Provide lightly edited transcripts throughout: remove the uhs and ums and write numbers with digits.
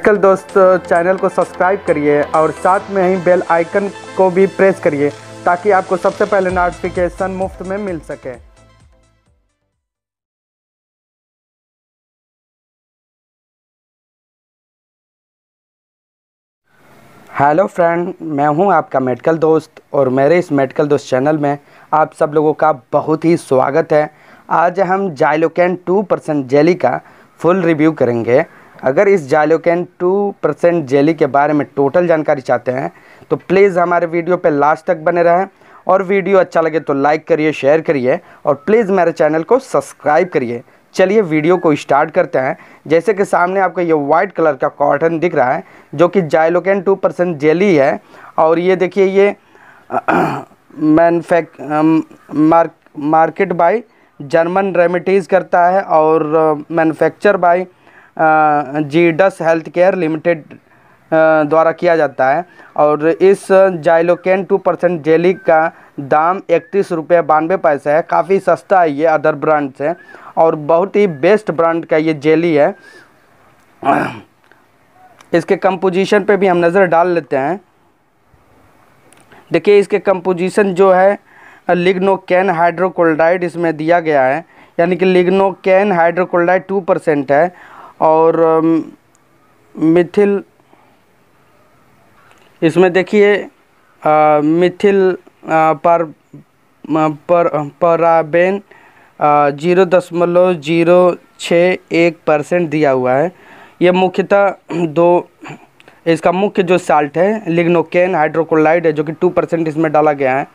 Medical दोस्त channel को subscribe करिए और साथ में ही बेल आइकन को भी प्रेस करिए ताकि आपको सबसे पहले नोटिफिकेशन मुफ्त में मिल सके। हेलो फ्रेंड, मैं हूं आपका मेडिकल दोस्त और मेरे इस मेडिकल दोस्त चैनल में आप सब लोगों का बहुत ही स्वागत है। आज हम जाइलोकेन 2% जेली का फुल रिव्यू करेंगे। अगर इस जाइलोकेन 2% जेली के बारे में टोटल जानकारी चाहते हैं तो प्लीज़ हमारे वीडियो पे लास्ट तक बने रहें और वीडियो अच्छा लगे तो लाइक करिए, शेयर करिए और प्लीज़ मेरे चैनल को सब्सक्राइब करिए। चलिए वीडियो को स्टार्ट करते हैं। जैसे कि सामने आपको ये वाइट कलर का कॉटन दिख रहा है जो कि जाइलोकेन 2% जेली है और ये देखिए ये मार्केट बाय जर्मन रेमेडीज़ करता है और manufacture by Zydus health care limited द्वारा किया जाता है। और इस जाइलोकेन 2% जेली का दाम 31 रुपये 92 पैसे है। काफ़ी सस्ता है ये अदर ब्रांड से और बहुत ही बेस्ट ब्रांड का ये जेली है। इसके कंपोजिशन पे भी हम नज़र डाल लेते हैं। देखिए इसके कंपोजिशन जो है लिग्नोकेन हाइड्रोक्लोराइड इसमें दिया गया है, यानी कि लिग्नोकेन हाइड्रोक्लोराइड 2% है और मिथिल इसमें देखिए मिथिल पराबेन 0.061% दिया हुआ है। ये मुख्यतः इसका मुख्य जो साल्ट है लिग्नोकेन हाइड्रोक्लोराइड है जो कि 2% इसमें डाला गया है।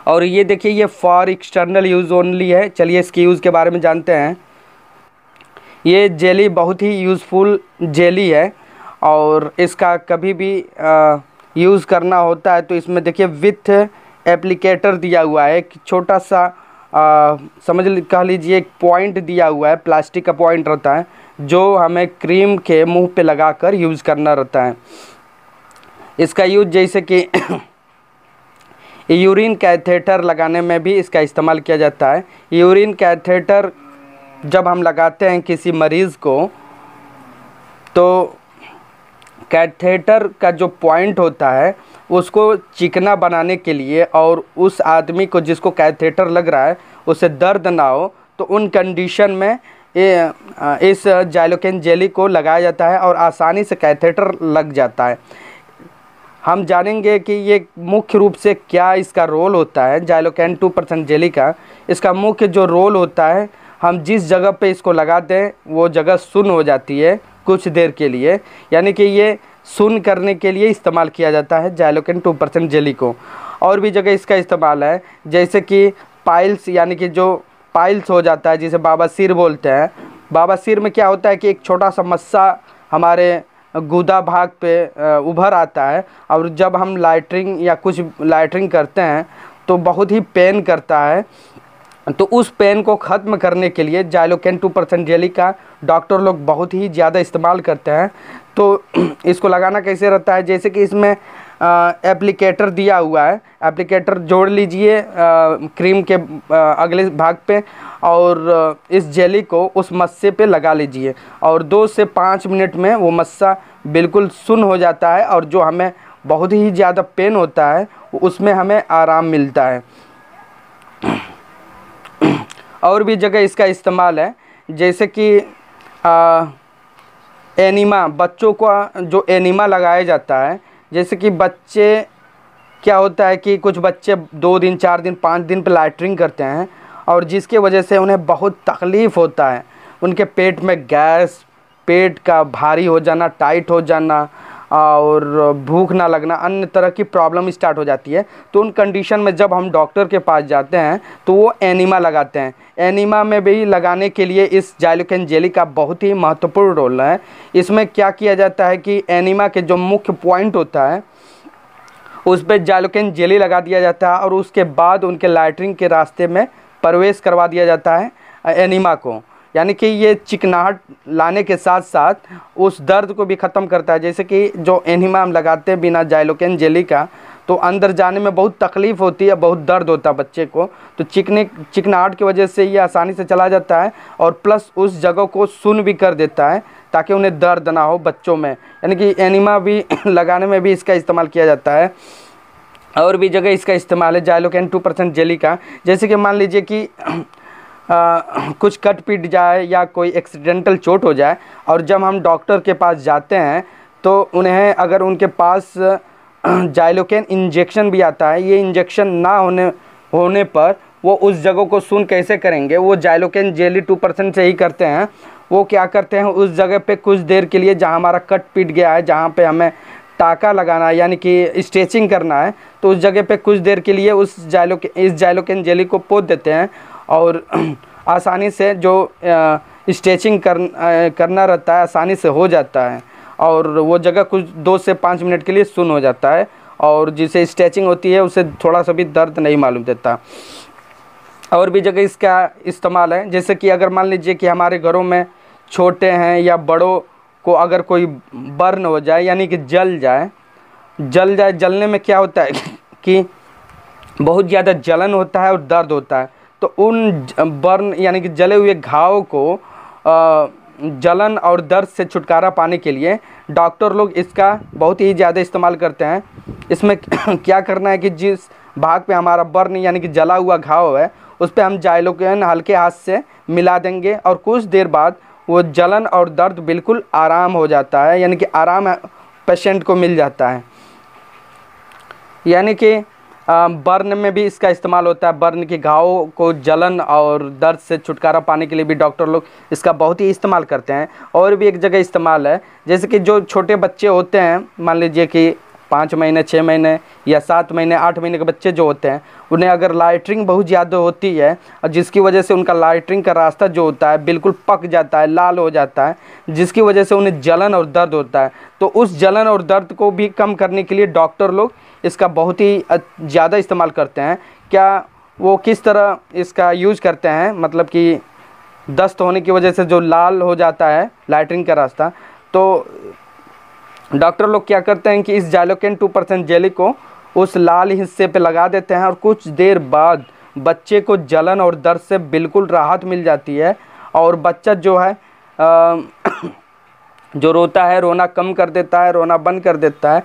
और ये देखिए ये फॉर एक्सटर्नल यूज़ ओनली है। चलिए इसके यूज़ के बारे में जानते हैं। ये जेली बहुत ही यूज़फुल जेली है और इसका कभी भी यूज़ करना होता है तो इसमें देखिए विथ एप्लीकेटर दिया हुआ है। एक छोटा सा कह लीजिए एक पॉइंट दिया हुआ है, प्लास्टिक का पॉइंट रहता है जो हमें क्रीम के मुंह पे लगाकर यूज़ करना रहता है। इसका यूज़ जैसे कि यूरिन कैथेटर लगाने में भी इसका इस्तेमाल किया जाता है। यूरिन कैथेटर जब हम लगाते हैं किसी मरीज़ को तो कैथेटर का जो पॉइंट होता है उसको चिकना बनाने के लिए और उस आदमी को जिसको कैथेटर लग रहा है उसे दर्द ना हो तो उन कंडीशन में इस जाइलोकेन जेली को लगाया जाता है और आसानी से कैथेटर लग जाता है। हम जानेंगे कि ये मुख्य रूप से क्या इसका रोल होता है जाइलोकेन 2% जेली का। इसका मुख्य जो रोल होता है, हम जिस जगह पे इसको लगाते हैं वो जगह सुन्न हो जाती है कुछ देर के लिए, यानी कि ये सुन्न करने के लिए इस्तेमाल किया जाता है जाइलोकेन 2% जेली को। और भी जगह इसका इस्तेमाल है जैसे कि पाइल्स, यानी कि जो पाइल्स हो जाता है जिसे बवासीर बोलते हैं। बवासीर में क्या होता है कि एक छोटा सा मस्सा हमारे गुदा भाग पे उभर आता है और जब हम लाइटरिंग या कुछ लाइटरिंग करते हैं तो बहुत ही पेन करता है। तो उस पेन को ख़त्म करने के लिए जाइलोकेन 2% जेली का डॉक्टर लोग बहुत ही ज़्यादा इस्तेमाल करते हैं। तो इसको लगाना कैसे रहता है, जैसे कि इसमें एप्लीकेटर दिया हुआ है, एप्लीकेटर जोड़ लीजिए क्रीम के अगले भाग पे और इस जेली को उस मस्से पे लगा लीजिए और 2 से 5 मिनट में वो मस्सा बिल्कुल सुन्न हो जाता है और जो हमें बहुत ही ज़्यादा पेन होता है उसमें हमें आराम मिलता है। और भी जगह इसका इस्तेमाल है जैसे कि एनीमा, बच्चों को जो एनीमा लगाया जाता है, जैसे कि बच्चे क्या होता है कि कुछ बच्चे 2 दिन 4 दिन 5 दिन पर लाइटरिंग करते हैं और जिसके वजह से उन्हें बहुत तकलीफ़ होता है। उनके पेट में गैस, पेट का भारी हो जाना, टाइट हो जाना और भूख ना लगना, अन्य तरह की प्रॉब्लम स्टार्ट हो जाती है। तो उन कंडीशन में जब हम डॉक्टर के पास जाते हैं तो वो एनीमा लगाते हैं। एनीमा में भी लगाने के लिए इस जाइलोकेन जेली का बहुत ही महत्वपूर्ण रोल है। इसमें क्या किया जाता है कि एनीमा के जो मुख्य पॉइंट होता है उस पर जाइलोकेन जेली लगा दिया जाता है और उसके बाद उनके लैट्रिन के रास्ते में प्रवेश करवा दिया जाता है एनीमा को, यानी कि ये चिकनाहट लाने के साथ साथ उस दर्द को भी ख़त्म करता है। जैसे कि जो एनीमा हम लगाते हैं बिना जाइलोकेन जेली का तो अंदर जाने में बहुत तकलीफ़ होती है, बहुत दर्द होता है बच्चे को, तो चिकनाहट की वजह से ये आसानी से चला जाता है और प्लस उस जगह को सुन्न भी कर देता है ताकि उन्हें दर्द ना हो बच्चों में, यानी कि एनिमा भी लगाने में भी इसका इस्तेमाल किया जाता है। और भी जगह इसका इस्तेमाल है जाइलोकेन 2% जेली का। जैसे कि मान लीजिए कि कुछ कट पीट जाए या कोई एक्सीडेंटल चोट हो जाए, और जब हम डॉक्टर के पास जाते हैं तो उन्हें अगर उनके पास जाइलोकेन इंजेक्शन भी आता है, ये इंजेक्शन ना होने पर वो उस जगह को सुन कैसे करेंगे, वो जाइलोकेन जेली 2% से ही करते हैं। वो क्या करते हैं, उस जगह पे कुछ देर के लिए जहाँ हमारा कट पीट गया है, जहाँ पे हमें टाका लगाना है यानी कि स्टिचिंग करना है, तो उस जगह पे कुछ देर के लिए इस जाइलोकेन जेली को पोत देते हैं, और आसानी से जो स्टिचिंग करना रहता है आसानी से हो जाता है, और वो जगह कुछ 2 से 5 मिनट के लिए सुन्न हो जाता है, और जिसे स्टिचिंग होती है उसे थोड़ा सा भी दर्द नहीं मालूम देता। और भी जगह इसका इस्तेमाल है, जैसे कि अगर मान लीजिए कि हमारे घरों में छोटे हैं या बड़ों को अगर कोई बर्न हो जाए यानी कि जल जाए, जलने में क्या होता है कि बहुत ज़्यादा जलन होता है और दर्द होता है। तो उन बर्न यानी कि जले हुए घाव को जलन और दर्द से छुटकारा पाने के लिए डॉक्टर लोग इसका बहुत ही ज़्यादा इस्तेमाल करते हैं। इसमें क्या करना है कि जिस भाग पे हमारा बर्न यानी कि जला हुआ घाव है उस पर हम जाइलोकेन हल्के हाथ से मिला देंगे, और कुछ देर बाद वो जलन और दर्द बिल्कुल आराम हो जाता है, यानी कि आराम पेशेंट को मिल जाता है। यानी कि बर्न में भी इसका इस्तेमाल होता है। बर्न के घाव को जलन और दर्द से छुटकारा पाने के लिए भी डॉक्टर लोग इसका बहुत ही इस्तेमाल करते हैं। और भी एक जगह इस्तेमाल है, जैसे कि जो छोटे बच्चे होते हैं, मान लीजिए कि 5 महीने 6 महीने या 7 महीने 8 महीने के बच्चे जो होते हैं, उन्हें अगर लाइटरिंग बहुत ज़्यादा होती है और जिसकी वजह से उनका लाइटरिंग का रास्ता जो होता है बिल्कुल पक जाता है, लाल हो जाता है, जिसकी वजह से उन्हें जलन और दर्द होता है, तो उस जलन और दर्द को भी कम करने के लिए डॉक्टर लोग इसका बहुत ही ज़्यादा इस्तेमाल करते हैं। क्या वो किस तरह इसका यूज़ करते हैं, मतलब कि दस्त होने की वजह से जो लाल हो जाता है लाइटरिंग का रास्ता, तो डॉक्टर लोग क्या करते हैं कि इस जाइलोकेन 2% जेली को उस लाल हिस्से पे लगा देते हैं, और कुछ देर बाद बच्चे को जलन और दर्द से बिल्कुल राहत मिल जाती है, और बच्चा जो है जो रोता है रोना कम कर देता है, रोना बंद कर देता है।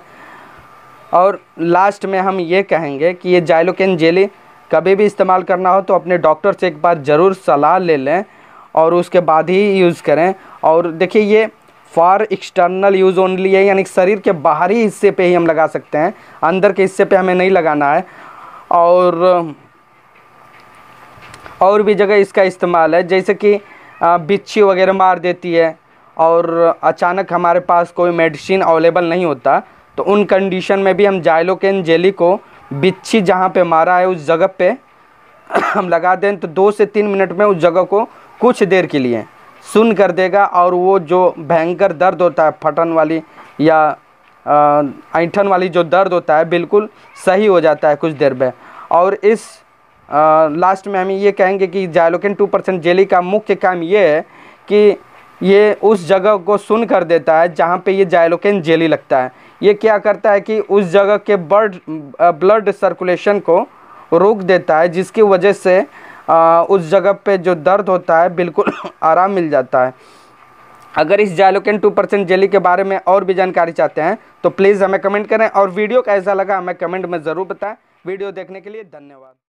और लास्ट में हम ये कहेंगे कि ये जाइलोकेन जेली कभी भी इस्तेमाल करना हो तो अपने डॉक्टर से एक बार ज़रूर सलाह ले लें और उसके बाद ही यूज़ करें। और देखिए ये फॉर एक्सटर्नल यूज़ ओनली है, यानी शरीर के बाहरी हिस्से पे ही हम लगा सकते हैं, अंदर के हिस्से पे हमें नहीं लगाना है। और भी जगह इसका इस्तेमाल है, जैसे कि बिच्छी वगैरह मार देती है और अचानक हमारे पास कोई मेडिसिन अवेलेबल नहीं होता, तो उन कंडीशन में भी हम जाइलोकेन जेली को बिच्छी जहाँ पे मारा है उस जगह पे हम लगा दें तो 2 से 3 मिनट में उस जगह को कुछ देर के लिए सुन्न कर देगा, और वो जो भयंकर दर्द होता है फटन वाली या ऐंठन वाली जो दर्द होता है बिल्कुल सही हो जाता है कुछ देर में। और इस लास्ट में हम ये कहेंगे कि जाइलोकेन 2% जेली का मुख्य काम ये है कि ये उस जगह को सुन्न कर देता है जहाँ पे ये जाइलोकेन जेली लगता है। ये क्या करता है कि उस जगह के ब्लड सर्कुलेशन को रोक देता है, जिसकी वजह से उस जगह पे जो दर्द होता है बिल्कुल आराम मिल जाता है। अगर इस जाइलोकेन 2% जेली के बारे में और भी जानकारी चाहते हैं तो प्लीज़ हमें कमेंट करें, और वीडियो कैसा लगा हमें कमेंट में ज़रूर बताएं। वीडियो देखने के लिए धन्यवाद।